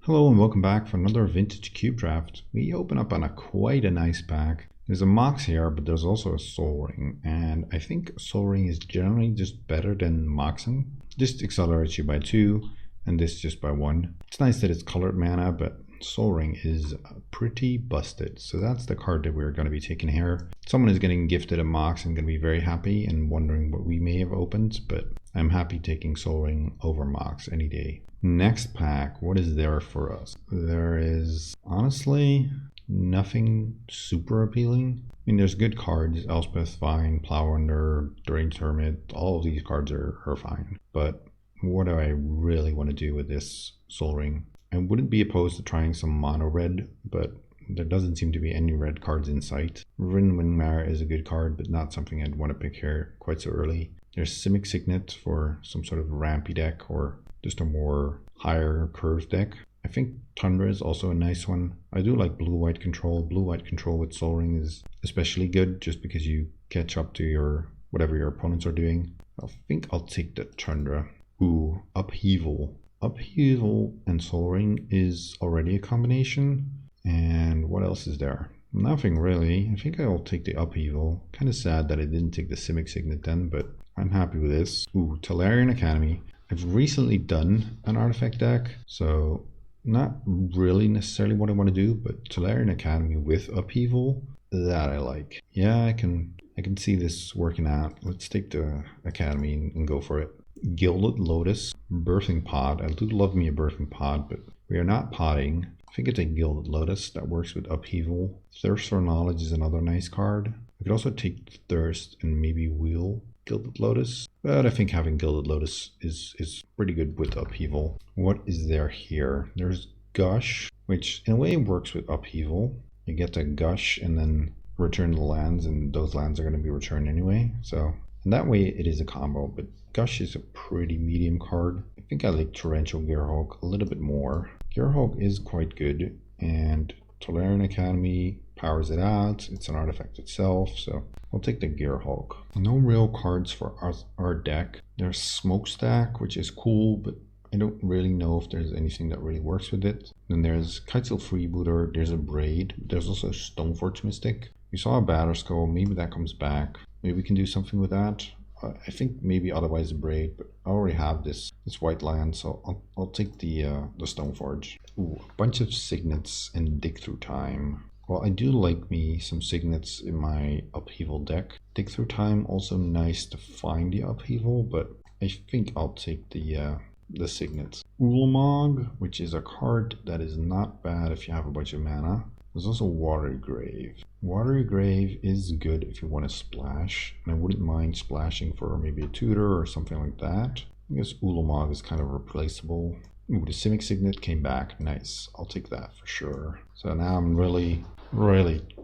Hello and welcome back for another vintage cube draft. We open up on quite a nice pack. There's a mox here, but there's also a soul ring, and I think soul ring is generally just better than moxen. This accelerates you by 2 and this just by 1. It's nice that it's colored mana, but soul ring is pretty busted. So that's the card that we're going to be taking here. Someone is getting gifted a mox and going to be very happy and wondering what we may have opened, but I'm happy taking soul ring over mox any day. Next pack, what is there for us? There is honestly nothing super appealing. I mean, there's good cards, Elspeth, fine, Plowlander, Drained Hermit, all of these cards are fine. But what do I really want to do with this soul ring? I wouldn't be opposed to trying some mono red, but there doesn't seem to be any red cards in sight. Rin Wingmare is a good card, but not something I'd want to pick here quite so early. There's Simic Signet for some sort of rampy deck or just a more higher curve deck. I think Tundra is also a nice one. I do like blue-white control. Blue-white control with soul ring is especially good just because you catch up to your whatever your opponents are doing. I think I'll take the Tundra. Ooh, Upheaval. Upheaval and soul ring is already a combination. And what else is there? Nothing really. I think I'll take the Upheaval. Kind of sad that I didn't take the Simic Signet then, but I'm happy with this. Ooh, Tolarian Academy. I've recently done an artifact deck, so not really necessarily what I want to do, but Tolarian Academy with Upheaval, that I like. Yeah, I can see this working out. Let's take the Academy and go for it. Gilded Lotus, Birthing Pod. I do love me a Birthing Pod, but we are not potting. I think it's a Gilded Lotus that works with Upheaval. Thirst for Knowledge is another nice card. I could also take Thirst and maybe wheel Gilded Lotus, but I think having Gilded Lotus is pretty good with Upheaval. What is there here? There's Gush, which in a way works with Upheaval. You get to Gush and then return the lands, and those lands are going to be returned anyway. So in that way it is a combo, but Gush is a pretty medium card. I think I like Torrential Gearhulk a little bit more. Gearhulk is quite good, and Tolarian Academy powers it out. It's an artifact itself, so I'll take the Gearhulk. No real cards for our deck. There's Smokestack, which is cool, but I don't really know if there's anything that really works with it. Then there's Kitesail Freebooter, there's a Braid, there's also Stoneforge Mystic. We saw a Batterskull, maybe that comes back. Maybe we can do something with that. I think maybe otherwise a Braid, but I already have this white land, so I'll take the Stoneforge. Ooh, a bunch of Signets and Dig Through Time. Well, I do like me some Signets in my Upheaval deck. Dig Through Time, also nice to find the Upheaval, but I think I'll take the Signets. Ulamog, which is a card that is not bad if you have a bunch of mana. There's also Watery Grave. Watery Grave is good if you want to splash, and I wouldn't mind splashing for maybe a tutor or something like that. I guess Ulamog is kind of replaceable. Ooh, the Simic Signet came back. Nice. I'll take that for sure. So now I'm really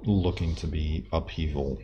looking to be Upheaval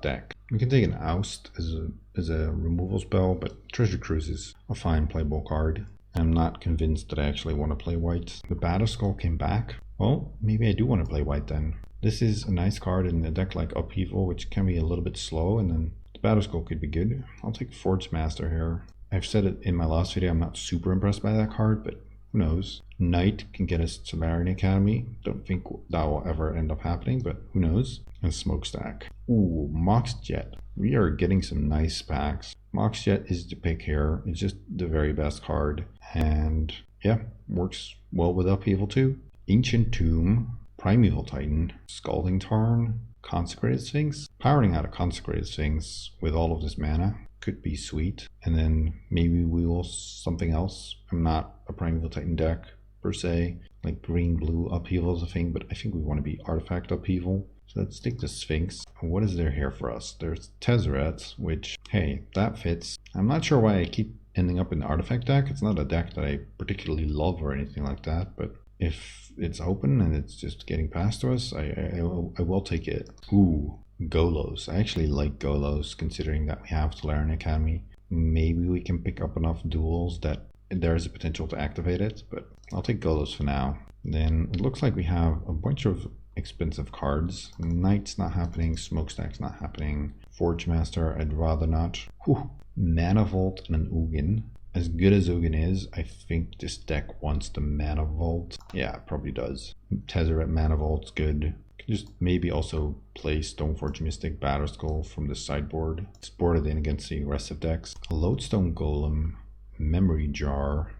deck. We can take an Oust as a removal spell, but Treasure Cruise is a fine playable card. I'm not convinced that I actually want to play white. The Batterskull came back. Well, maybe I do want to play white then. This is a nice card in a deck like Upheaval, which can be a little bit slow, and then the Batterskull could be good. I'll take Forge Master here. I've said it in my last video, I'm not super impressed by that card, but who knows? Knight can get us Tolarian Academy. Don't think that will ever end up happening, but who knows? And Smokestack. Ooh, Mox Jet. We are getting some nice packs. Mox Jet is the pick here. It's just the very best card. And yeah, works well with Upheaval too. Ancient Tomb, Primeval Titan, Scalding Tarn, Consecrated Sphinx. Powering out a Consecrated Sphinx with all of this mana could be sweet. And then maybe we will something else. I'm not a Primeval Titan deck per se. Like green-blue Upheaval is a thing, but I think we want to be Artifact Upheaval. So let's take the Sphinx. What is there here for us? There's Tezzeret, which, hey, that fits. I'm not sure why I keep ending up in the Artifact deck. It's not a deck that I particularly love or anything like that, but if it's open and it's just getting past to us, I will take it. Ooh, Golos. I actually like Golos, considering that we have Tolarian Academy. Maybe we can pick up enough duels that there is a potential to activate it, but I'll take Golos for now. Then it looks like we have a bunch of expensive cards. Knight's not happening, Smokestack's not happening, Forge Master I'd rather not. Whew. Mana Vault and an Ugin. as good as Ugin is, I think this deck wants the Mana Vault. Yeah, it probably does. Tezzeret Mana Vault's good. Can just maybe also play Stoneforge Mystic Batterskull from the sideboard. It's boarded in against the aggressive decks. Lodestone Golem, Memory Jar.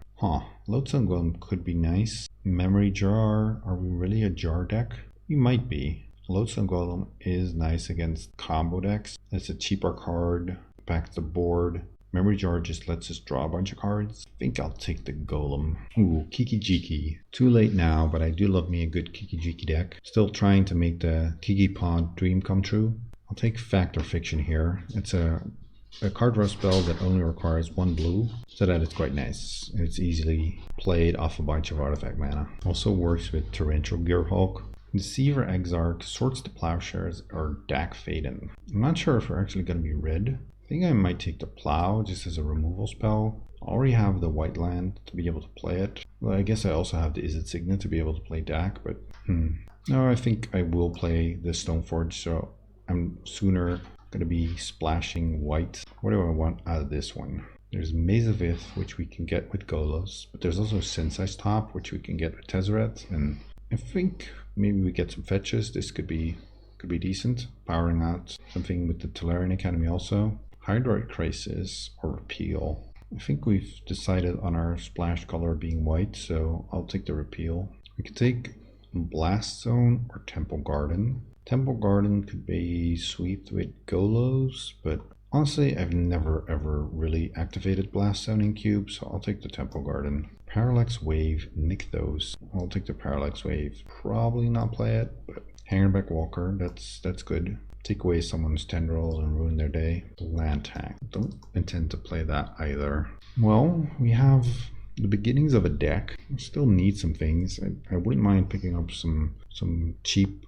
Lodestone Golem could be nice. Memory Jar, are we really a jar deck? We might be. Lodestone Golem is nice against combo decks. It's a cheaper card, backs the board. Memory Jar just lets us draw a bunch of cards. I think I'll take the Golem. Ooh, Kiki Jiki. Too late now, but I do love me a good Kiki Jiki deck. Still trying to make the Kiki Pod dream come true. I'll take Fact or Fiction here. It's a card draw spell that only requires 1 blue, so that it's quite nice. It's easily played off a bunch of artifact mana. Also works with Torrential Gearhulk. Deceiver Exarch, Swords to Plowshares, or Dak Faden. I'm not sure if we're actually going to be red. I think I might take the Plow just as a removal spell. I already have the white land to be able to play it. Well, I guess I also have the Izzet Signet to be able to play Dak, but no, I think I will play the Stoneforge, so I'm sooner going to be splashing white. What do I want out of this one? There's Maze of Ith, which we can get with Golos, but there's also Sensei's Top, which we can get with Tezzeret, and I think maybe we get some fetches. This could be decent. Powering out something with the Tolarian Academy also. Hydroid Crisis or Repeal. I think we've decided on our splash color being white, so I'll take the Repeal. We could take Blast Zone or Temple Garden. Temple Garden could be sweet with Golos, but honestly, I've never ever really activated Blast Zone in cube, so I'll take the Temple Garden. Parallax Wave, Nykthos. I'll take the Parallax Wave. Probably not play it, but Hangerback Walker, that's good. Take away someone's tendrils and ruin their day. Land Tank. Don't intend to play that either. Well, we have the beginnings of a deck. I still need some things. I wouldn't mind picking up some cheap...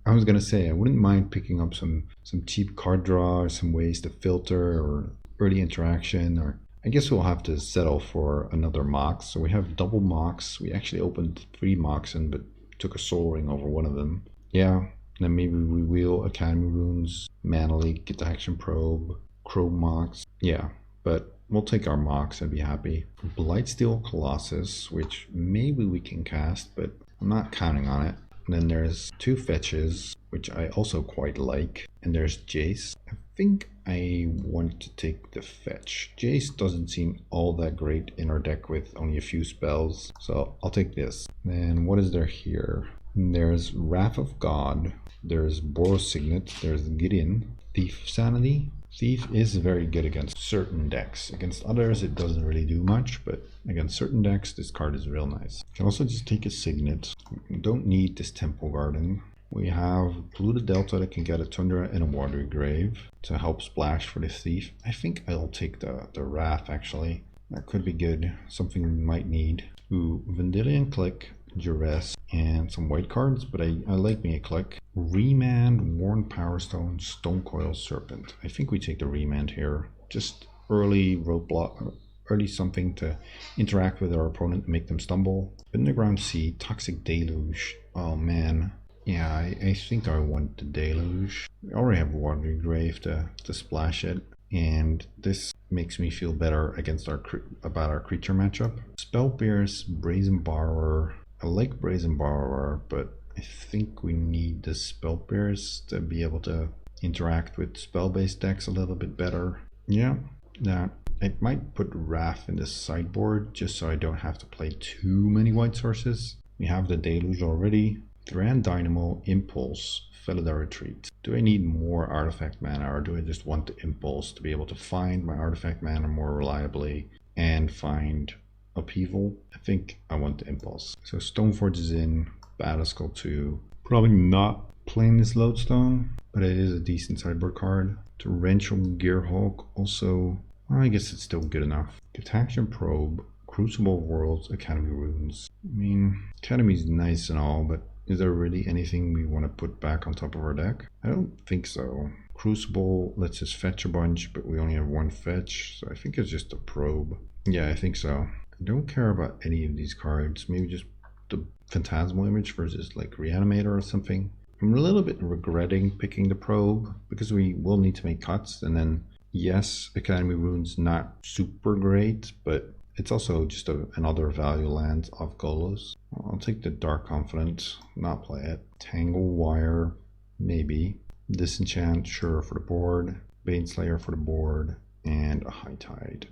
I was gonna say I wouldn't mind picking up some cheap card draw, or some ways to filter, or early interaction, or I guess we'll have to settle for another Mox. So we have double Mox. We actually opened 3 Moxen, but took a Soul Ring over one of them. Yeah. Then maybe we wheel Academy Runes, Mana Leak, get the Action Probe, Chrome Mox. Yeah, but we'll take our Mox and be happy. Blightsteel Colossus, which maybe we can cast, but I'm not counting on it. And then there's 2 fetches, which I also quite like. And there's Jace. I think I want to take the fetch. Jace doesn't seem all that great in our deck with only a few spells, so I'll take this. Then what is there here? There's Wrath of God. There's Boros Signet, there's Gideon, Thief Sanity. Thief is very good against certain decks. Against others it doesn't really do much, but against certain decks this card is real nice. You can also just take a Signet. We don't need this Temple Garden. We have Polluted Delta that can get a Tundra and a Watery Grave to help splash for the Thief. I think I'll take the Wrath actually. That could be good, something we might need. Ooh, Vendilion Click, Duress, and some white cards, but I like me a click. Remand, Worn Powerstone, Stonecoil Serpent. I think we take the Remand here. Just early roadblock, early something to interact with our opponent and make them stumble. Underground Sea, Toxic Deluge. Oh man. Yeah, I think I want the Deluge. We already have Watery Grave to splash it, and this makes me feel better against about our creature matchup. Spell Pierce, Brazen Borrower. I like Brazen Borrower, but I think we need the Spell Pierce to be able to interact with spell-based decks a little bit better. Yeah, that. I might put Wrath in the sideboard just so I don't have to play too many white sources. We have the Deluge already. Grand Dynamo, Impulse, Felidar Retreat. Do I need more artifact mana, or do I just want the Impulse to be able to find my artifact mana more reliably and find Upheaval? I think I want the Impulse. So Stoneforge is in, Batterskull 2. Probably not playing this Lodestone, but it is a decent sideboard card. Torrential Gearhulk also, well, I guess it's still good enough. Action Probe, Crucible Worlds, Academy Runes. I mean, Academy's nice and all, but is there really anything we want to put back on top of our deck? I don't think so. Crucible lets us fetch a bunch, but we only have 1 fetch, so I think it's just a probe. Yeah, I think so. I don't care about any of these cards. Maybe just the Phantasmal Image versus like Reanimator or something. I'm a little bit regretting picking the probe because we will need to make cuts, and then Yes, Academy Rune's not super great, but it's also just another value land of Golos. I'll take the Dark Confidant, not play it. Tangle Wire, maybe. Disenchant, sure, for the board. Baneslayer for the board. And a High Tide.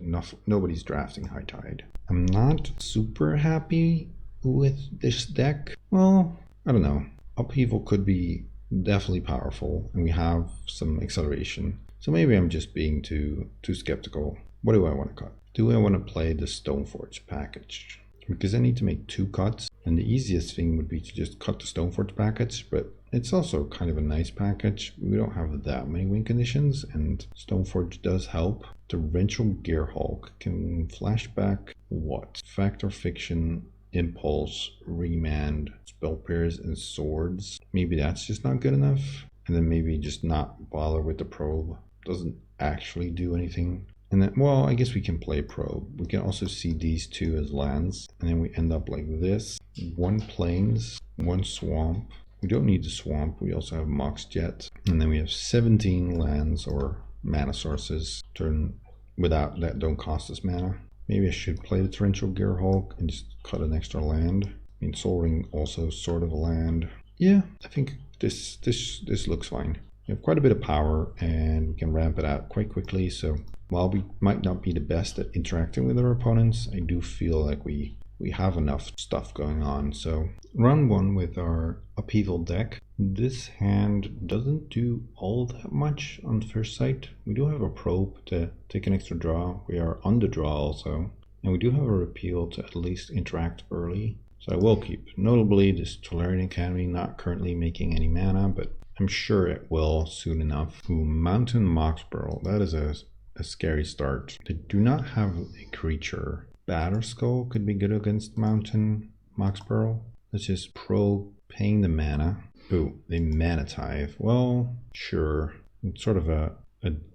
Nobody's drafting High Tide. I'm not super happy with this deck. Well, I don't know. Upheaval could be definitely powerful, and we have some acceleration. So maybe I'm just being too skeptical. What do I want to cut? Do I want to play the Stoneforge package? Because I need to make 2 cuts, and the easiest thing would be to just cut the Stoneforge package, but it's also kind of a nice package. We don't have that many win conditions, and Stoneforge does help. Torrential Gearhulk can flashback what? Factor Fiction, Impulse, Remand, Spell Pairs, and Swords. Maybe that's just not good enough. And then maybe just not bother with the Probe. Doesn't actually do anything. And then, well, I guess we can play Probe. We can also see these 2 as lands. And then we end up like this. 1 Plains, 1 Swamp. We don't need the Swamp. We also have Mox Jet. And then we have 17 lands or mana sources that don't cost us mana. Maybe I should play the Torrential Gearhulk and just cut an extra land. I mean, Soul Ring also sort of a land. Yeah, I think this looks fine. We have quite a bit of power and we can ramp it out quite quickly. So while we might not be the best at interacting with our opponents, I do feel like we have enough stuff going on. So run 1 with our Upheaval deck. This hand doesn't do all that much on first sight. We do have a Probe to take an extra draw. We are on the draw also. And we do have a Repeal to at least interact early. So I will keep. Notably, this Tolarian Academy not currently making any mana, but I'm sure it will soon enough. Ooh, Mountain Moxburl. That is a scary start. They do not have a creature. Batterskull could be good against Mountain Moxburl. Let's just paying the mana. Ooh, they Mana Tithe. Well, sure. It's sort of a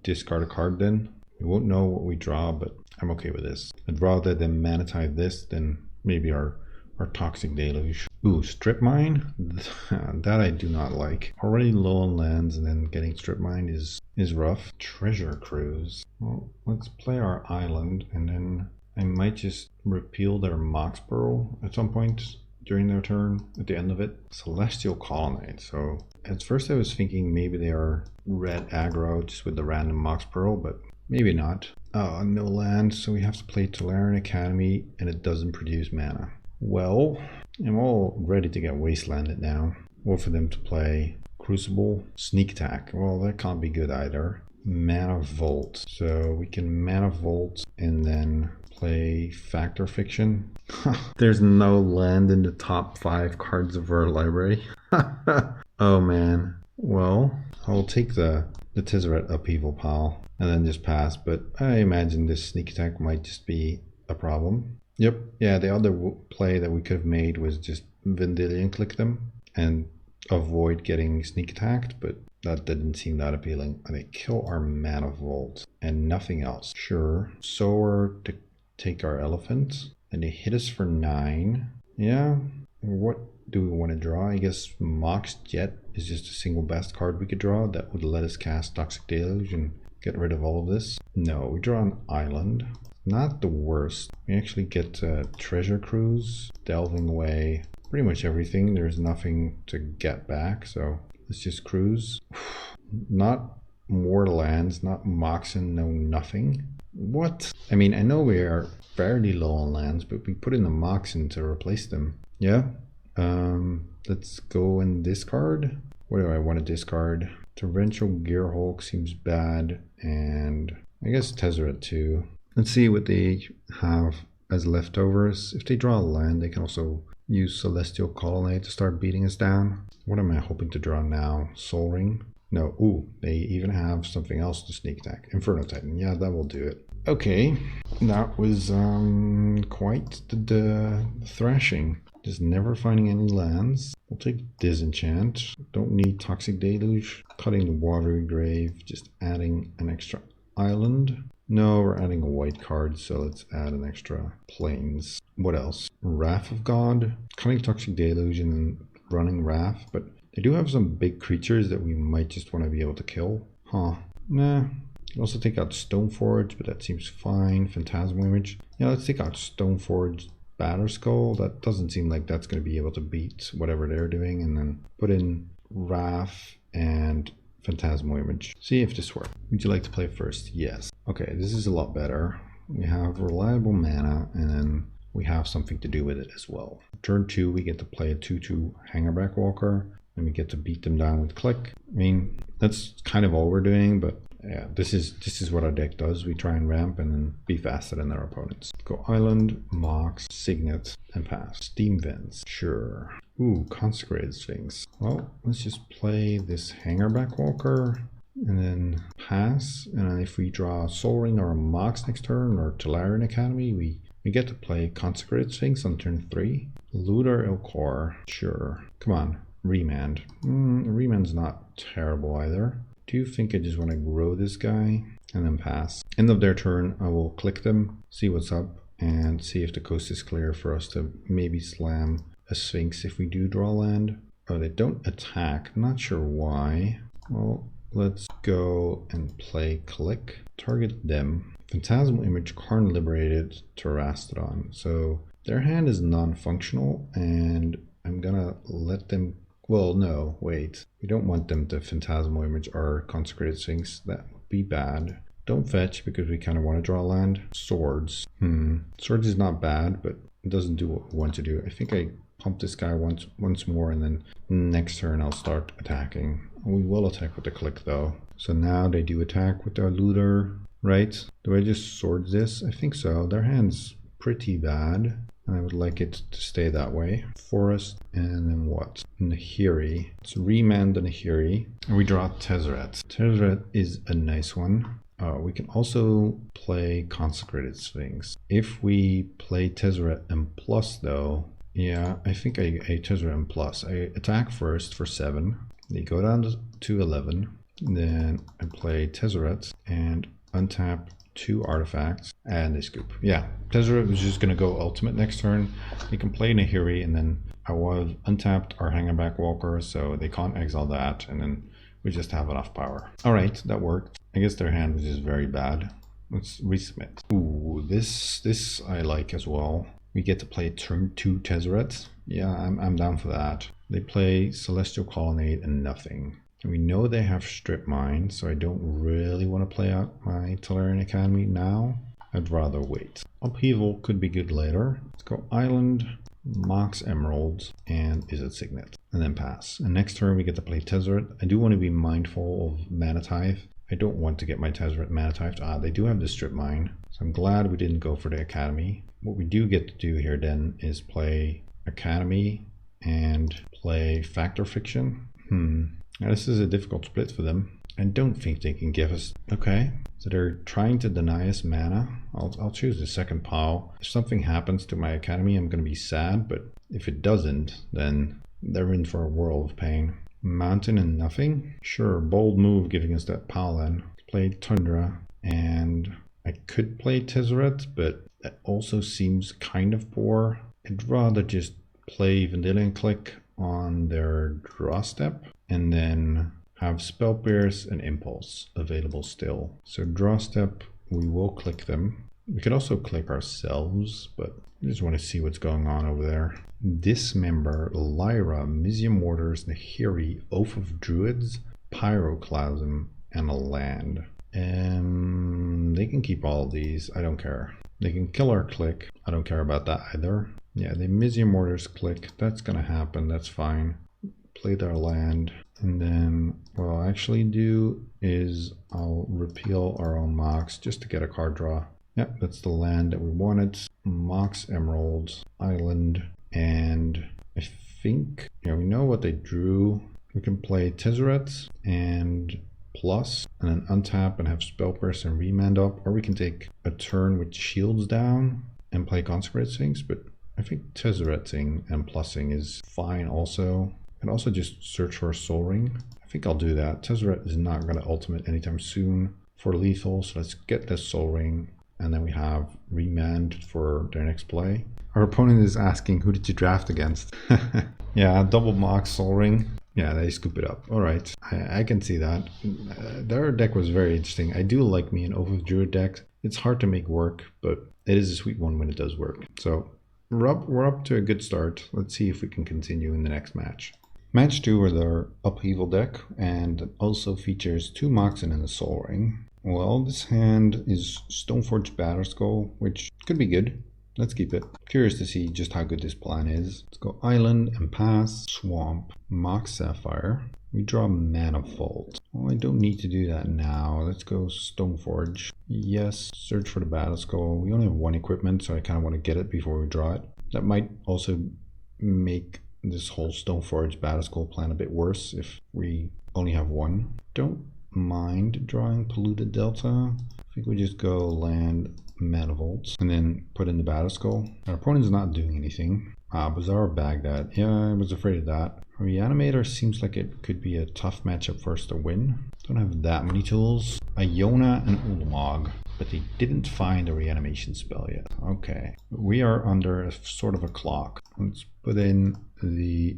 discard a card then. We won't know what we draw, but I'm okay with this. I'd rather than Mana Tithe this than maybe our Toxic Deluge. Ooh, Strip Mine? That I do not like. Already low on lands and then getting Strip Mine is rough. Treasure Cruise. Well, let's play our island and then I might just repeal their Moxburl at some point during their turn at the end of it. Celestial Colonnade. So at first I was thinking maybe they are red aggro just with the random Moxburl, but maybe not. Oh, no land, so we have to play Tolarian Academy and it doesn't produce mana. Well, I'm all ready to get wastelanded now. Or for them to play Crucible, Sneak Attack. Well, that can't be good either. Mana Volt. So we can Mana Volt and then play Factor Fiction. There's no land in the top 5 cards of our library. Oh man. Well, I'll take the Tezzeret Upheaval pile and then just pass, but I imagine this Sneak Attack might just be a problem. Yep, yeah, the other play that we could have made was just Vendilion click them and avoid getting sneak attacked, but that didn't seem that appealing. And they kill our Mana Vault and nothing else. Sure, Sower to take our elephant, and they hit us for 9. Yeah, what do we want to draw? I guess Mox Jet is just a single best card we could draw that would let us cast Toxic Deluge and get rid of all of this. No, we draw an island. Not the worst. We actually get Treasure Cruise, delving away pretty much everything. There's nothing to get back, so let's just cruise. Not more lands, not moxen, no nothing. What? I mean, I know we are fairly low on lands, but we put in the moxen to replace them. Yeah. Let's go and discard. What do I want to discard? Torrential Gearhulk seems bad, and I guess Tezzeret too. Let's see what they have as leftovers. If they draw a land, they can also use Celestial Colonnade to start beating us down. What am I hoping to draw now? Soul Ring? No. Ooh, they even have something else to sneak attack. Inferno Titan. Yeah, that will do it. Okay, that was quite the thrashing. Just never finding any lands. We'll take Disenchant. Don't need Toxic Deluge. Cutting the Watery Grave. Just adding an extra island. No, we're adding a white card, so let's add an extra plains. What else? Wrath of God, cutting Toxic Deluge and running Wrath, but they do have some big creatures that we might just want to be able to kill. Huh. Nah, can also take out Stoneforge, but that seems fine. Phantasmal Image. Yeah, let's take out Stoneforge. Batterskull. That doesn't seem like that's going to be able to beat whatever they're doing. And then put in Wrath and Phantasmal Image. See if this works. Would you like to play first? Yes. Okay, this is a lot better. We have reliable mana, and then we have something to do with it as well. Turn 2, we get to play a 2/2 Hangerback Walker, and we get to beat them down with Click. I mean, that's kind of all we're doing, but yeah, this is what our deck does. We try and ramp and then be faster than our opponents. Go Island, Mox, Signet, and pass. Steam Vents, sure. Ooh, Consecrated Sphinx. Well, let's just play this Hangerback Walker and then pass. And then if we draw Soul Ring or a Mox next turn or Tolarian Academy, we get to play Consecrated Sphinx on turn 3. Looter Ilkor, sure. Come on, Remand. Remand's not terrible either. Do you think I just want to grow this guy and then pass? End of their turn, I will click them, see what's up, and see if the coast is clear for us to maybe slam a Sphinx if we do draw land. Oh, they don't attack. Not sure why. Well, let's go and play Click. Target them. Phantasmal Image, Karn Liberated, Terastodon. So their hand is non-functional, and I'm gonna let them. Well, no, wait. We don't want them to Phantasmal Image or Consecrated Sphinx. That would be bad. Don't fetch because we kind of want to draw land. Swords. Swords is not bad, but it doesn't do what we want to do. I think I pump this guy once more, and then next turn I'll start attacking. We will attack with the Click though. So now they do attack with their Looter, right? Do I just sword this? I think so. Their hand's pretty bad. I would like it to stay that way. Forest, and then what? Nahiri. It's Remand and Nahiri. And we draw Tezzeret. Tezzeret is a nice one. We can also play Consecrated Sphinx. If we play Tezzeret and plus though, yeah, I think I Tezzeret and plus. I attack first for 7. They go down to 11. Then I play Tezzeret and untap 2 artifacts, and they scoop. Yeah, Tezzeret was just going to go ultimate next turn. They can play Nahiri, and then I was untapped our Hangerback Walker, so they can't exile that, and then we just have enough power. Alright, that worked. I guess their hand was just very bad. Let's resubmit. Ooh, this I like as well. We get to play turn 2 Tezzeret. Yeah, I'm down for that. They play Celestial Colonnade and nothing. We know they have Strip Mine, so I don't really want to play out my Tolarian Academy now. I'd rather wait. Upheaval could be good later. Let's go Island, Mox Emeralds, and is it Signet? And then pass. And next turn we get to play Tezzeret. I do want to be mindful of Mana Tithe. I don't want to get my Tezzeret Mana Tithe. They do have the Strip Mine, so I'm glad we didn't go for the Academy. What we do get to do here then is play Academy and play Factor Fiction. Now this is a difficult split for them. I don't think they can give us. Okay, so they're trying to deny us mana. I'll choose the second pile. If something happens to my Academy, I'm going to be sad, but if it doesn't, then they're in for a world of pain. Mountain and nothing? Sure, bold move giving us that pile then. Play Tundra, and I could play Tezzeret, but that also seems kind of poor. I'd rather just play Vendilion Click on their draw step, and then have Spell Pierce and Impulse available still. So draw step, we will click them. We could also click ourselves, but I just want to see what's going on over there. Dismember, Lyra, Mizzium Mortars, Nahiri, Oath of Druids, Pyroclasm, and a land. They can keep all of these, I don't care. They can kill our click, I don't care about that either. Yeah, the Mizzium Mortars click, that's gonna happen, that's fine. Play their land, and then what I'll actually do is I'll repeal our own Mox just to get a card draw. Yep, that's the land that we wanted. Mox Emeralds, Island, and I think, yeah, we know what they drew. We can play Tezzeret and plus, and then untap and have Spell Pierce and Remand up, or we can take a turn with shields down and play Consecrated Sphinx, but I think Tezzereting and plussing is fine also. And also just search for a Soul Ring. I think I'll do that. Tezzeret is not going to ultimate anytime soon for lethal, so let's get this Soul Ring, and then we have Remand for their next play. Our opponent is asking, who did you draft against? Yeah, double Mox Soul Ring. Yeah, they scoop it up. All right, I can see that. Their deck was very interesting. I do like me an Oath Druid deck. It's hard to make work, but it is a sweet one when it does work. So we're up to a good start. Let's see if we can continue in the next match. Match 2 is our Upheaval deck, and also features 2 moxen and a Soul Ring. Well, this hand is Stoneforge Batterskull, which could be good. Let's keep it. Curious to see just how good this plan is. Let's go Island and Pass, Swamp, Mox Sapphire. We draw Manifold. Well, I don't need to do that now. Let's go Stoneforge. Yes, search for the Batterskull. We only have 1 equipment, so I kind of want to get it before we draw it. That might also make this whole Stoneforge Batterskull plan a bit worse if we only have 1. Don't mind drawing Polluted Delta. I think we just go land Manifolds and then put in the Batterskull. Our opponent's not doing anything. Bizarre Baghdad. Yeah, I was afraid of that. Reanimator seems like it could be a tough matchup for us to win. Don't have that many tools. Iona and Ulamog, but they didn't find a reanimation spell yet. Okay, we are under a sort of a clock. Let's put in the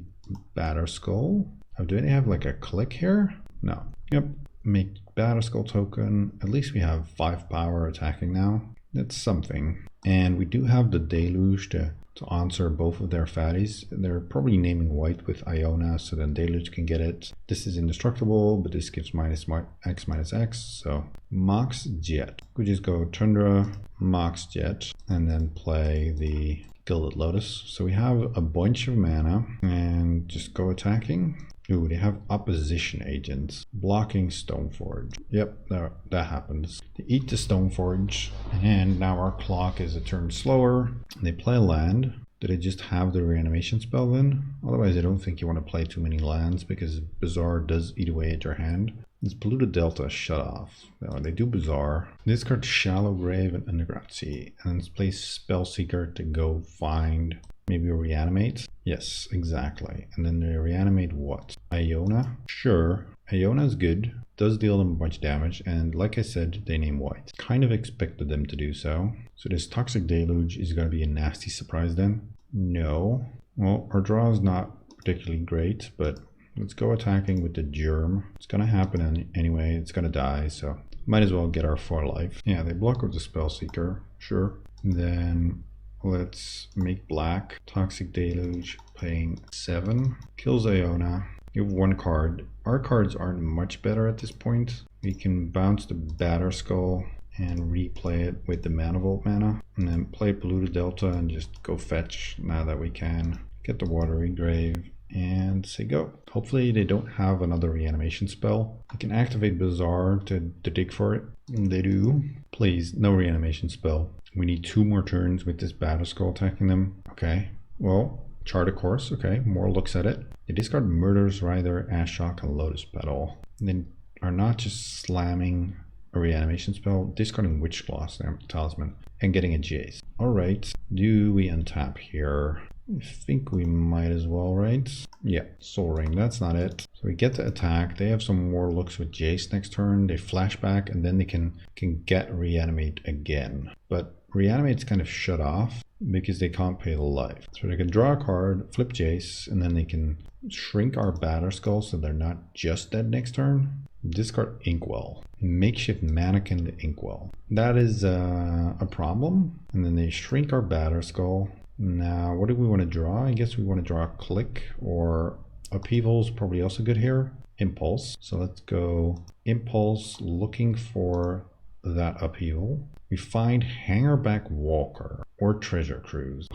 Batterskull. Oh, do they have like a click here? No. Yep. Make Batterskull token. At least we have 5 power attacking now. That's something. And we do have the Deluge to answer both of their fatties. They're probably naming white with Iona, so then Deluge can get it. This is indestructible, but this gives -X, so Mox Jet. We just go Tundra, Mox Jet, and then play the Gilded Lotus. So we have a bunch of mana, and just go attacking. Ooh, they have opposition agents. Blocking Stoneforge. Yep, that happens. They eat the Stoneforge, and now our clock is a turn slower. They play a land. Do they just have the reanimation spell then? Otherwise, I don't think you want to play too many lands, because Bazaar does eat away at your hand. This Polluted Delta shut off. No, they do Bazaar. Discard Shallow Grave and Underground Sea, and then play Spellseeker to go find... Maybe reanimate? Yes, exactly. And then they reanimate what? Iona? Sure. Iona's good. Does deal them a bunch of damage. And like I said, they name white. Kind of expected them to do so. So this Toxic Deluge is going to be a nasty surprise then? No. Well, our draw is not particularly great, but let's go attacking with the Germ. It's going to happen anyway. It's going to die, so might as well get our 4 life. Yeah, they block with the Spellseeker. Sure. And then... let's make black. Toxic Deluge paying 7. Kills Iona. You have 1 card. Our cards aren't much better at this point. We can bounce the Batterskull and replay it with the Manifold mana. And then play Polluted Delta and just go fetch now that we can. Get the Watery Grave and say go. Hopefully they don't have another reanimation spell. I can activate Bazaar to dig for it. And they do. Please, no reanimation spell. We need 2 more turns with this Batterskull attacking them. Okay, well, chart a course. Okay, more looks at it. They discard Murderous Rider, Ashok, and Lotus Petal. And they are not just slamming a reanimation spell, discarding Witchclaw Talisman, and getting a Jace. Alright, do we untap here? I think we might as well, right? Yeah, Soul Ring, that's not it. So we get to attack. They have some more looks with Jace next turn. They flashback, and then they can get Reanimate again. But Reanimate's kind of shut off because they can't pay the life. So they can draw a card, flip Jace, and then they can shrink our Batterskull so they're not just dead next turn. Discard Inkwell. Makeshift Mannequin to Inkwell. That is a problem. And then they shrink our Batterskull. Now, what do we want to draw? I guess we want to draw a Click, or Upheaval is probably also good here. Impulse. So let's go Impulse, looking for that Upheaval. We find Hangerback Walker or Treasure Cruise.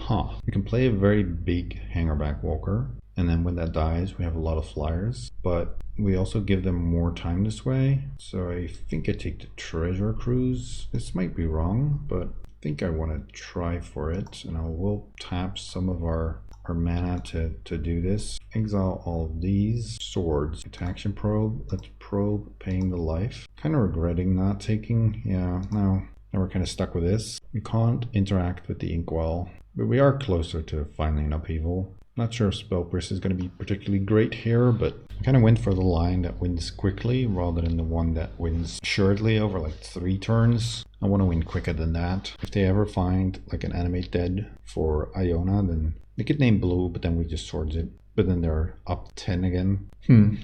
We can play a very big Hangerback Walker, and then when that dies, we have a lot of flyers, but we also give them more time this way. So I think I take the Treasure Cruise. This might be wrong, but I think I want to try for it, and I will tap some of our mana to do this. Exile all of these. Swords. Action Probe. Let's probe, paying the life. Kind of regretting not taking. Yeah, no. Now we're kind of stuck with this. We can't interact with the Inkwell, but we are closer to finding an Upheaval. Not sure if Spell Burst is going to be particularly great here, but I kind of went for the line that wins quickly rather than the one that wins assuredly over like 3 turns. I want to win quicker than that. If they ever find like an Animate Dead for Iona, then they could name blue, but then we just swords it. but then they're up 10 again.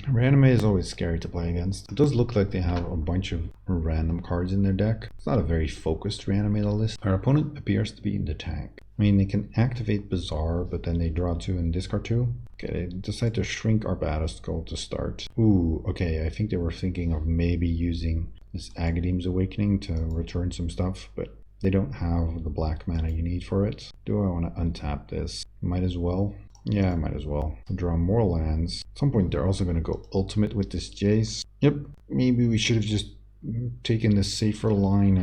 Reanimate is always scary to play against. It does look like they have a bunch of random cards in their deck. It's not a very focused Reanimator list. Our opponent appears to be in the tank. I mean, they can activate Bazaar, but then they draw 2 and discard 2. Okay, they decide to shrink our Battleskull to start. Ooh, okay, I think they were thinking of maybe using this Agadeem's Awakening to return some stuff, but they don't have the black mana you need for it. Do I want to untap this? Might as well. Yeah, I might as well. Draw more lands. At some point they're also going to go ultimate with this Jace. Yep, maybe we should have just taken the safer line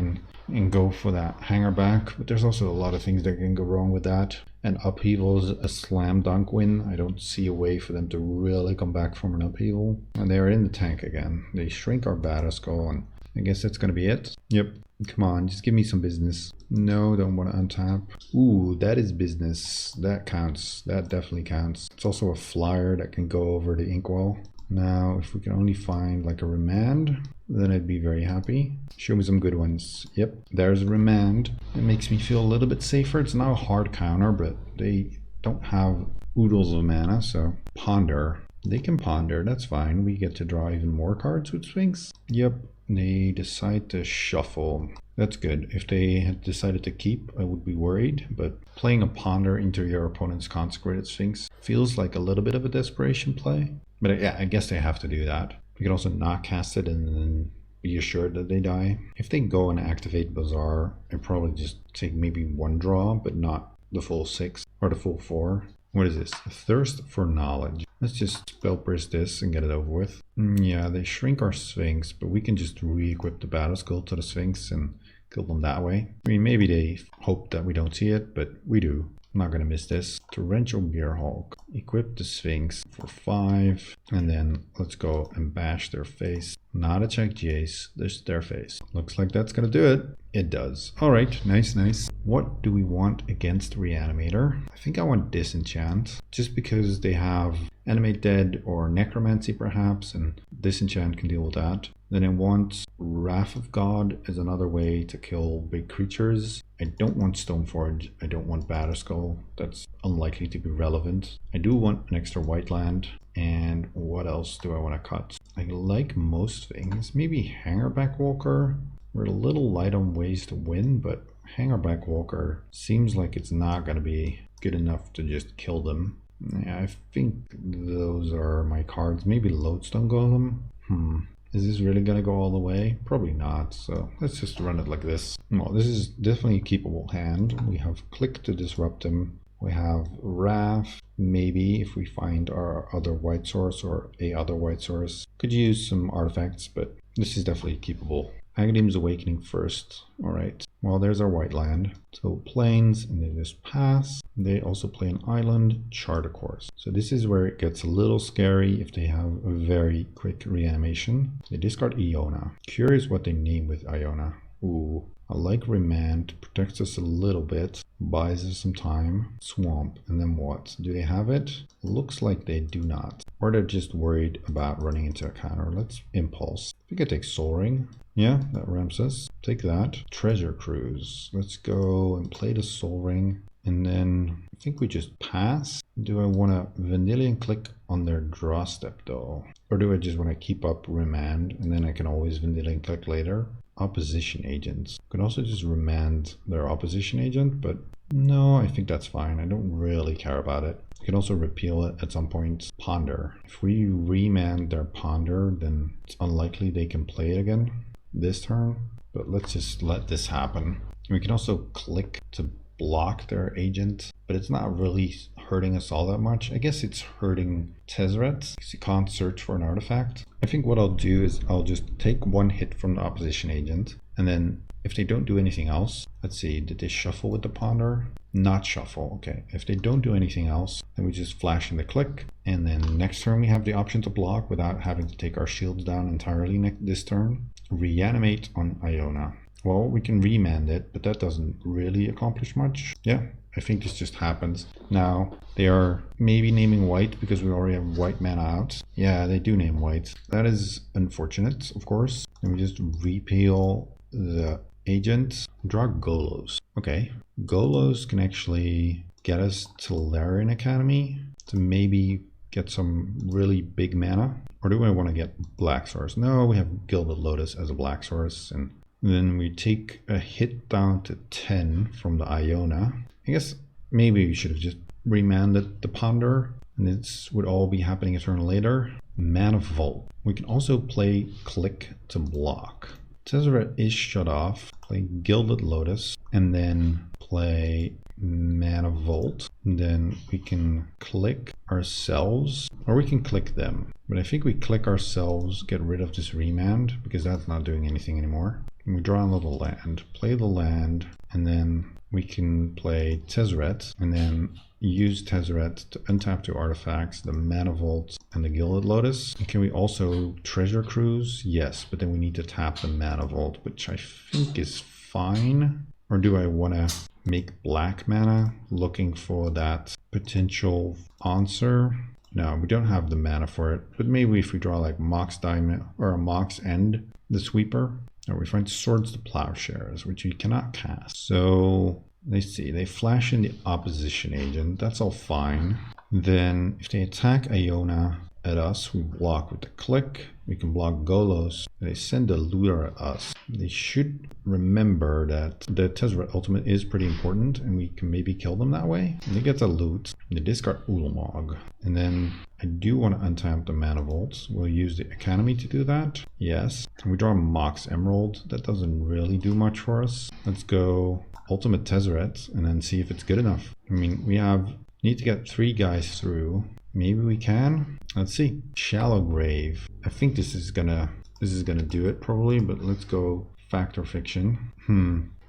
and go for that hanger back, but there's also a lot of things that can go wrong with that. And Upheaval is a slam dunk win. I don't see a way for them to really come back from an Upheaval. And they are in the tank again. They shrink our Battleskull, and I guess that's gonna be it. Yep, come on, just give me some business. No, don't want to untap. Ooh, that is business. That counts. That definitely counts. It's also a flyer that can go over the Inkwell. Now, if we can only find like a remand, then I'd be very happy. Show me some good ones. Yep, there's a remand. It makes me feel a little bit safer. It's not a hard counter, but they don't have oodles of mana, so ponder. They can ponder, that's fine. We get to draw even more cards with Sphinx. Yep, they decide to shuffle. That's good. If they had decided to keep, I would be worried, but playing a ponder into your opponent's consecrated Sphinx feels like a little bit of a desperation play. But yeah, I guess they have to do that. We can also not cast it and then be assured that they die. If they go and activate Bazaar, I'd probably just take maybe 1 draw, but not the full 6 or the full 4. What is this? A Thirst for Knowledge. Let's just spell burst this and get it over with. Yeah, they shrink our Sphinx, but we can just re-equip the Battleskull to the Sphinx and kill them that way. I mean, maybe they hope that we don't see it, but we do. I'm not gonna miss this. Torrential Gearhulk. Equip the Sphinx for 5, and then let's go and bash their face. Not a check Jace, just their face. Looks like that's gonna do it. It does. Alright, nice, nice. What do we want against Reanimator? I think I want Disenchant, just because they have Animate Dead or Necromancy perhaps, and Disenchant can deal with that. Then I want Wrath of God as another way to kill big creatures. I don't want Stoneforge, I don't want Batterskull, that's unlikely to be relevant. I do want an extra white land, and what else do I want to cut? I like most things, maybe Hangerback Walker. We're a little light on ways to win, but Hangerback Walker seems like it's not going to be good enough to just kill them. Yeah, I think those are my cards. Maybe Lodestone Golem? Is this really going to go all the way? Probably not, so let's just run it like this. Well, this is definitely a keepable hand. We have Click to disrupt him. We have Wrath, maybe if we find our other white source or a other white source. Could use some artifacts, but this is definitely keepable. Agadeem's Awakening first. Alright, well there's our white land. So plains, and they just pass. They also play an island, chart a course. So this is where it gets a little scary if they have a very quick reanimation. They discard Iona. Curious what they name with Iona. Ooh, I like Remand, protects us a little bit, buys us some time. Swamp, and then what? Do they have it? Looks like they do not. Or they're just worried about running into a counter. Let's Impulse. We could take Soul Ring. Yeah, that ramps us. Take that. Treasure Cruise. Let's go and play the Soul Ring. And then I think we just pass. Do I want to Vanillion Click on their draw step though? Or do I just want to keep up Remand and then I can always Vanillion Click later? Opposition Agents. Could also just remand their Opposition Agent, but no, I think that's fine. I don't really care about it. You can also repeal it at some point. Ponder. If we remand their Ponder, then it's unlikely they can play it again this turn, but let's just let this happen. We can also click to block their agent, but it's not really hurting us all that much. I guess it's hurting Tezzeret because you can't search for an artifact. I think what I'll do is I'll just take 1 hit from the opposition agent, and then if they don't do anything else, let's see, did they shuffle with the Ponder? Not shuffle, okay. If they don't do anything else, then we just flash in the Click, and then next turn we have the option to block without having to take our shields down entirely this turn. Reanimate on Iona. Well, we can remand it, but that doesn't really accomplish much. Yeah, I think this just happens. Now, they are maybe naming white because we already have white mana out. Yeah, they do name white. That is unfortunate, of course. And we just repeal the agent. Draw Golos. Okay, Golos can actually get us to Tolarian Academy to maybe get some really big mana? Or do I want to get black source? No, we have Gilded Lotus as a black source. And then we take a hit down to 10 from the Iona. I guess maybe we should have just remanded the Ponder. And this would all be happening a turn later. Mana Vault. We can also play Click to block. Tezzeret is shut off. Play Gilded Lotus. And then play Mana Vault. And then we can click ourselves. Or we can click them. But I think we click ourselves, get rid of this remand. Because that's not doing anything anymore. And we draw another land. Play the land. And then we can play Tezzeret. And then use Tezzeret to untap 2 artifacts, the Mana Vault and the Gilded Lotus. And can we also Treasure Cruise? Yes, but then we need to tap the Mana Vault, which I think is fine. Or do I want to make black mana, looking for that potential answer? No, we don't have the mana for it. But maybe if we draw like Mox Diamond or a Mox End, the Sweeper, or we find Swords to Plowshares, which you cannot cast. So let's see, they flash in the opposition agent. That's all fine. Then if they attack Iona at us, we block with the click. We can block Golos. They send a looter at us. They should remember that the Tezzeret ultimate is pretty important and we can maybe kill them that way. And they get the loot. They discard Ulamog. And then I do want to untap the Mana Vaults. We'll use the Academy to do that. Yes. And we draw a Mox Emerald. That doesn't really do much for us. Let's go Ultimate Tezzeret and then see if it's good enough. I mean, we need to get 3 guys through. Maybe we can. Let's see. Shallow Grave. I think this is gonna do it probably, but let's go Fact or Fiction.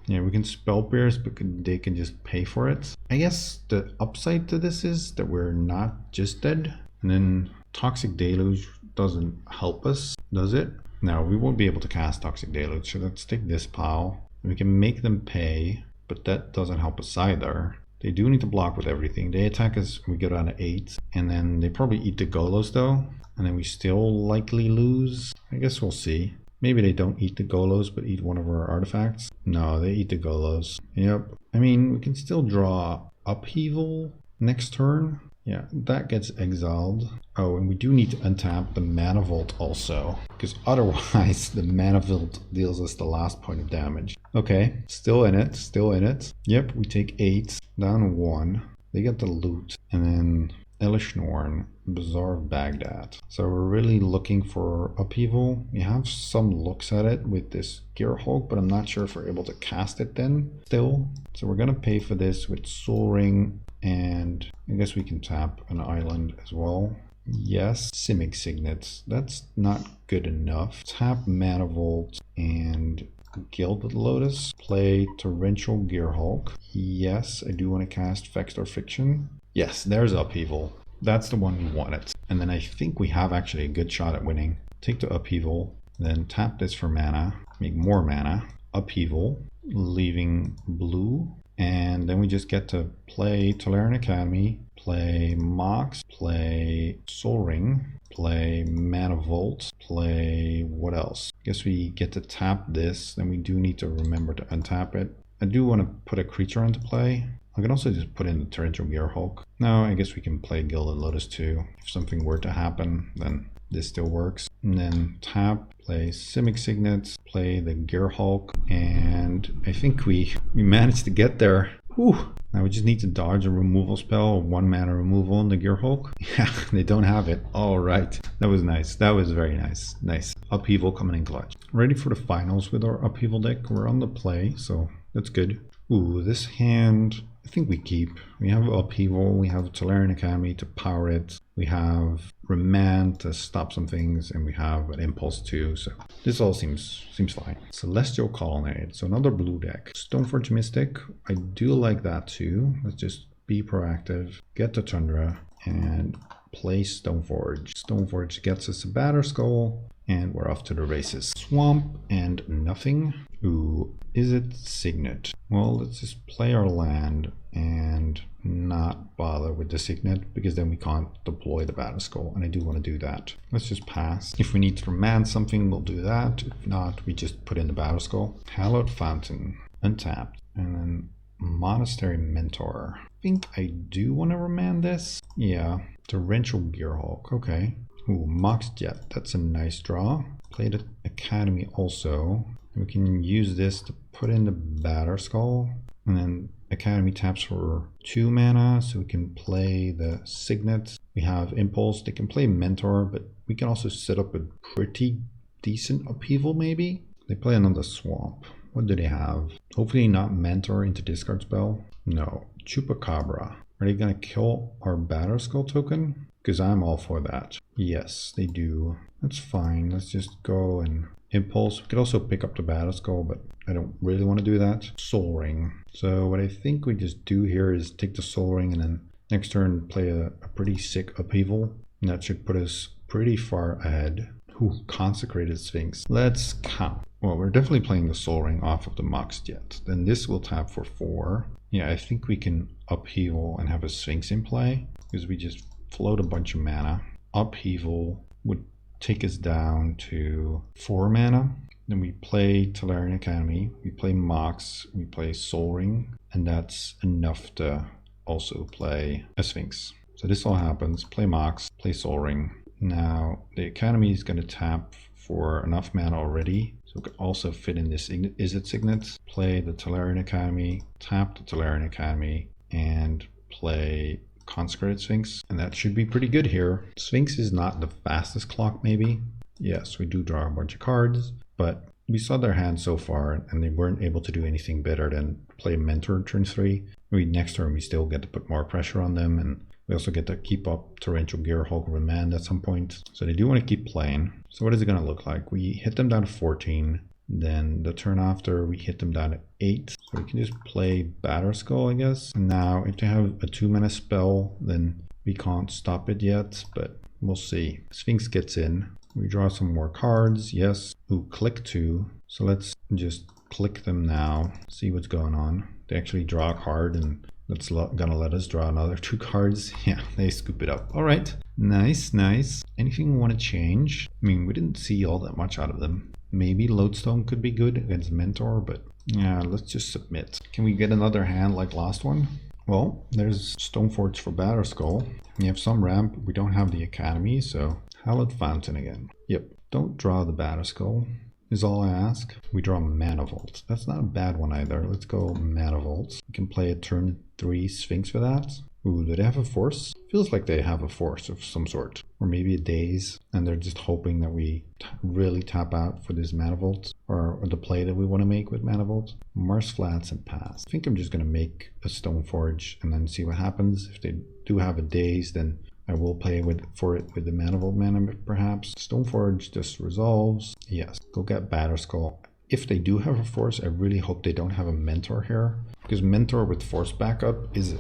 Yeah, we can Spell Pierce, but they can just pay for it. I guess the upside to this is that we're not just dead. And then Toxic Deluge doesn't help us, does it? No, we won't be able to cast Toxic Deluge, so let's take this pile. We can make them pay, but that doesn't help us either. They do need to block with everything. They attack us, we go down to 8. And then they probably eat the Golos though. And then we still likely lose. I guess we'll see. Maybe they don't eat the Golos, but eat one of our artifacts. No, they eat the Golos. Yep. I mean, we can still draw Upheaval next turn. Yeah, that gets exiled. Oh, and we do need to untap the Mana Vault also, because otherwise the Mana Vault deals us the last point of damage. Okay, still in it, still in it. Yep, we take 8, down 1. They get the loot, and then Elishnorn, Bazaar of Baghdad. So we're really looking for Upheaval. We have some looks at it with this Gearhulk, but I'm not sure if we're able to cast it then still. So we're gonna pay for this with Soul Ring, and I guess we can tap an island as well. Yes, Simic Signets. That's not good enough. Tap Mana Vault and Gilded Lotus. Play Torrential Gearhulk. Yes, I do want to cast Fact or Fiction. Yes, there's Upheaval. That's the one we wanted. And then I think we have actually a good shot at winning. Take the Upheaval, then tap this for mana, make more mana, Upheaval, leaving blue, and then we just get to play Tolarian Academy, play Mox, play Soul Ring, play Mana Vault, play what else? Guess we get to tap this, then we do need to remember to untap it. I do want to put a creature into play. I can also just put in the Torrential Gearhulk. No, I guess we can play Gilded Lotus too. If something were to happen, then this still works. And then tap, play Simic Signets, play the Gearhulk, and I think we managed to get there. Whew. Now we just need to dodge a removal spell, 1 mana removal on the Gearhulk. Yeah, they don't have it. All right, that was nice. That was very nice. Nice. Upheaval coming in clutch. Ready for the finals with our Upheaval deck. We're on the play, so that's good. Ooh, this hand, I think we keep. We have Upheaval, we have Tolarian Academy to power it, we have Remand to stop some things, and we have an Impulse too, so this all seems fine. Celestial Colonnade, so another blue deck. Stoneforge Mystic, I do like that too. Let's just be proactive, get the Tundra, and play Stoneforge. Stoneforge gets us a Batterskull, and we're off to the races. Swamp and nothing. Ooh, is it Signet? Well, let's just play our land and not bother with the Signet, because then we can't deploy the Batterskull, and I do want to do that. Let's just pass. If we need to remand something, we'll do that. If not, we just put in the Batterskull. Hallowed Fountain, untapped, and then Monastery Mentor. I think I do want to remand this. Yeah, Torrential Gearhulk, okay. Ooh, Mox Jet, that's a nice draw. Play the Academy also. We can use this to put in the Batter Skull. And then Academy taps for 2 mana, so we can play the Signet. We have Impulse, they can play Mentor, but we can also set up a pretty decent Upheaval maybe. They play another Swamp. What do they have? Hopefully not Mentor into discard spell. No. Chupacabra. Are they gonna kill our Batter Skull token? Because I'm all for that. Yes, they do. That's fine. Let's just go and Impulse. We could also pick up the Batter Skull, but I don't really want to do that. Soul Ring. So what I think we just do here is take the Soul Ring and then next turn play a pretty sick Upheaval. And that should put us pretty far ahead. Ooh, Consecrated Sphinx. Let's count. Well, we're definitely playing the Soul Ring off of the Mox Jet. Then this will tap for 4. Yeah, I think we can Upheaval and have a Sphinx in play because we just float a bunch of mana. Upheaval would take us down to 4 mana. Then we play Tolarian Academy, we play Mox, we play Soul Ring, and that's enough to also play a Sphinx. So this all happens, play Mox, play Soul Ring. Now the Academy is going to tap for enough mana already, so we could also fit in this Izzet Signet, play the Tolarian Academy, tap the Tolarian Academy, and play Consecrated Sphinx, and that should be pretty good here. Sphinx is not the fastest clock maybe. Yes, we do draw a bunch of cards, but we saw their hand so far and they weren't able to do anything better than play Mentor turn 3. Next turn we still get to put more pressure on them, and we also get to keep up Torrential Gearhulk Remand at some point. So they do want to keep playing. So what is it going to look like? We hit them down to 14. Then the turn after we hit them down to 8. So we can just play Batter Skull, I guess. And now if they have a 2 mana spell, then we can't stop it yet, but we'll see. Sphinx gets in. We draw some more cards. Yes. Ooh, click 2. So let's just click them now. See what's going on. They actually draw a card and that's gonna let us draw another 2 cards. Yeah, they scoop it up. All right. Nice, nice. Anything we want to change? I mean, we didn't see all that much out of them. Maybe Lodestone could be good against Mentor, but yeah, let's just submit. Can we get another hand like last one? Well, there's Stoneforge for Batter Skull. We have some ramp. We don't have the Academy, so Hallowed Fountain again. Yep, don't draw the Batter Skull is all I ask. We draw Mana Vault. That's not a bad one either. Let's go Mana Vault. We can play a turn 3 Sphinx for that. Ooh, do they have a force? Feels like they have a force of some sort. Or maybe a daze, and they're just hoping that we really tap out for this Mana Vault, or the play that we want to make with Mana Vault. Mars Flats and pass. I think I'm just going to make a Stoneforge and then see what happens. If they do have a daze, then I will play for it with the Mana Vault mana perhaps. Stoneforge just resolves. Yes, go get Batter Skull. If they do have a force, I really hope they don't have a Mentor here, because Mentor with force backup is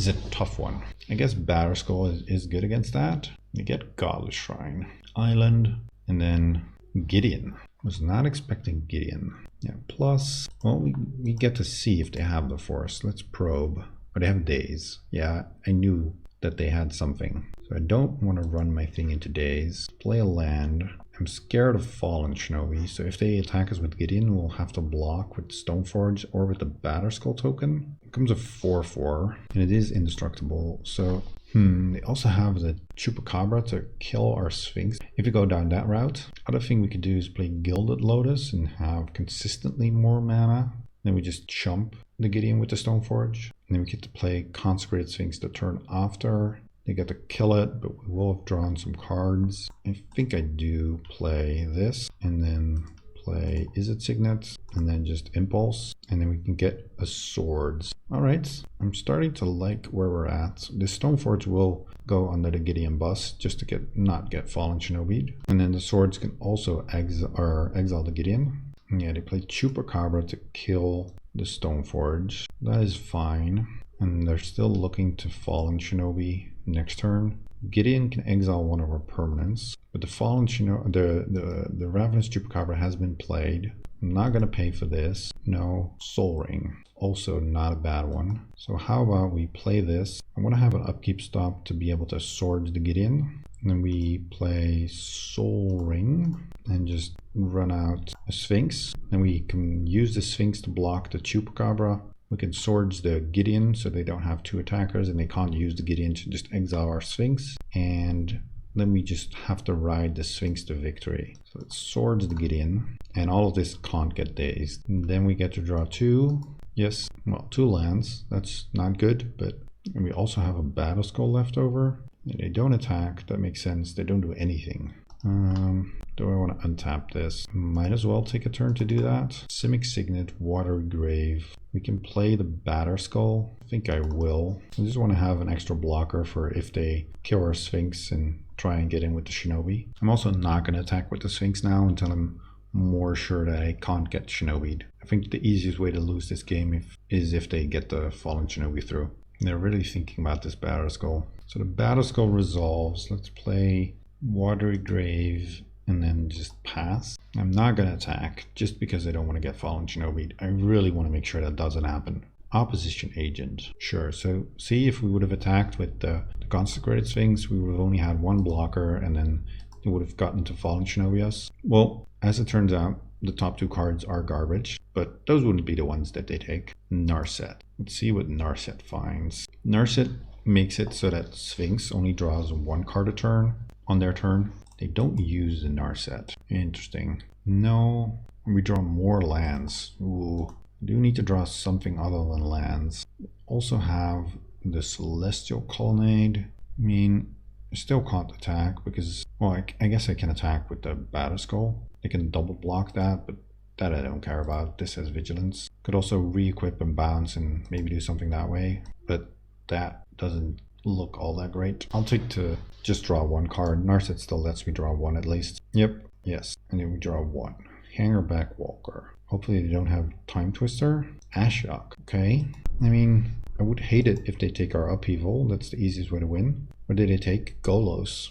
a tough one. I guess Batter Skull is good against that. You get Godless Shrine, Island, and then Gideon. Was not expecting Gideon. Yeah, plus, well, we get to see if they have the force. Let's probe. Oh, they have days. Yeah, I knew that they had something. So I don't want to run my thing into days. Play a land. I'm scared of Fallen Shinobi, so if they attack us with Gideon, we'll have to block with Stoneforge or with the Batter Skull token. It comes a 4/4, and it is indestructible, so they also have the Chupacabra to kill our Sphinx. If we go down that route, other thing we could do is play Gilded Lotus and have consistently more mana. Then we just chump the Gideon with the Stoneforge. And then we get to play Consecrated Sphinx the turn after. They get to kill it, but we will have drawn some cards. I think I do play this, and then play Izzet Signet, and then just Impulse, and then we can get a Swords. All right, I'm starting to like where we're at. The Stoneforge will go under the Gideon bus just to not get Fallen Shinobi, and then the Swords can also exile the Gideon. Yeah, they play Chupacabra to kill the Stoneforge. That is fine. And they're still looking to Fallen Shinobi next turn. Gideon can exile one of our permanents, but the Fallen Shinobi, the Ravenous Chupacabra has been played. I'm not gonna pay for this. No. Soul Ring, also not a bad one. So how about we play this? I want to have an upkeep stop to be able to sword the Gideon. And then we play Soul Ring and just run out a Sphinx. Then we can use the Sphinx to block the Chupacabra. We can Swords the Gideon so they don't have 2 attackers and they can't use the Gideon to just exile our Sphinx. And then we just have to ride the Sphinx to victory. So it Swords the Gideon, and all of this can't get dazed. And then we get to draw 2. Yes, well, 2 lands. That's not good, but and we also have a Battle Skull left over. And they don't attack. That makes sense. They don't do anything. Do I want to untap this? Might as well take a turn to do that. Simic Signet, Watery Grave. We can play the Batter Skull. I think I will. I just want to have an extra blocker for if they kill our Sphinx and try and get in with the Shinobi. I'm also not going to attack with the Sphinx now until I'm more sure that I can't get Shinobi'd. I think the easiest way to lose this game is if they get the Fallen Shinobi through. And they're really thinking about this Batter Skull. So the Batter Skull resolves. Let's play Watery Grave and then just pass. I'm not going to attack just because I don't want to get Fallen Shinobi. I really want to make sure that doesn't happen. Opposition Agent. Sure, so see, if we would have attacked with the Consecrated Sphinx, we would have only had 1 blocker and then it would have gotten to Fallen Shinobi us. Well, as it turns out, the top 2 cards are garbage, but those wouldn't be the ones that they take. Narset. Let's see what Narset finds. Narset makes it so that Sphinx only draws 1 card a turn on their turn. They don't use the Narset. Interesting. No, we draw more lands. Ooh, we do need to draw something other than lands. We also have the Celestial Colonnade. I mean, I still can't attack because, well, I guess I can attack with the Batter Skull. I can double block that, but that I don't care about. This has Vigilance. Could also re-equip and bounce and maybe do something that way, but that doesn't look all that great. I'll take to just draw 1 card. Narset still lets me draw 1 at least. Yep, yes, and then we draw 1. Hangerback Walker. Hopefully they don't have Time Twister. Ashiok, okay. I mean, I would hate it if they take our Upheaval. That's the easiest way to win. What did they take? Golos.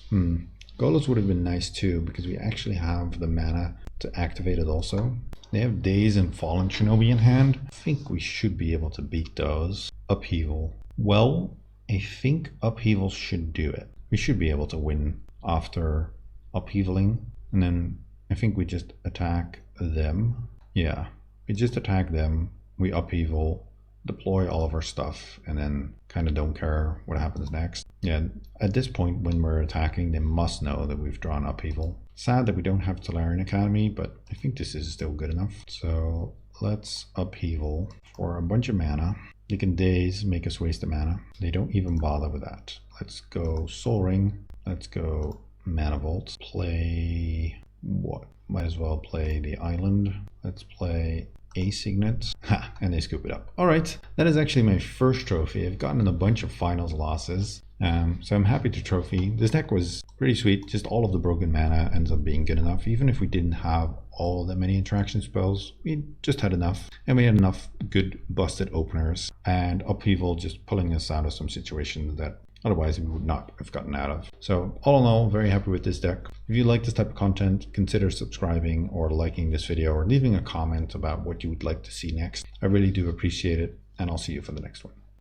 Golos would have been nice too because we actually have the mana to activate it also. They have Daze and Fallen Shinobi in hand. I think we should be able to beat those. Upheaval. Well, I think Upheaval should do it. We should be able to win after upheavaling. And then I think we just attack them. Yeah, we just attack them. We upheaval, deploy all of our stuff, and then kind of don't care what happens next. Yeah, at this point when we're attacking, they must know that we've drawn Upheaval. Sad that we don't have Tolarian Academy, but I think this is still good enough. So let's Upheaval for a bunch of mana. They can Daze, make us waste the mana. They don't even bother with that. Let's go Soul Ring. Let's go Mana Vault. Play what? Might as well play the Island. Let's play a Signet. Ha! And they scoop it up. Alright, that is actually my first trophy. I've gotten in a bunch of finals losses. So I'm happy to trophy. This deck was pretty sweet. Just all of the broken mana ends up being good enough. Even if we didn't have all that many interaction spells, we just had enough. And we had enough good busted openers. And Upheaval just pulling us out of some situations that otherwise we would not have gotten out of. So all in all, very happy with this deck. If you like this type of content, consider subscribing or liking this video or leaving a comment about what you would like to see next. I really do appreciate it, and I'll see you for the next one.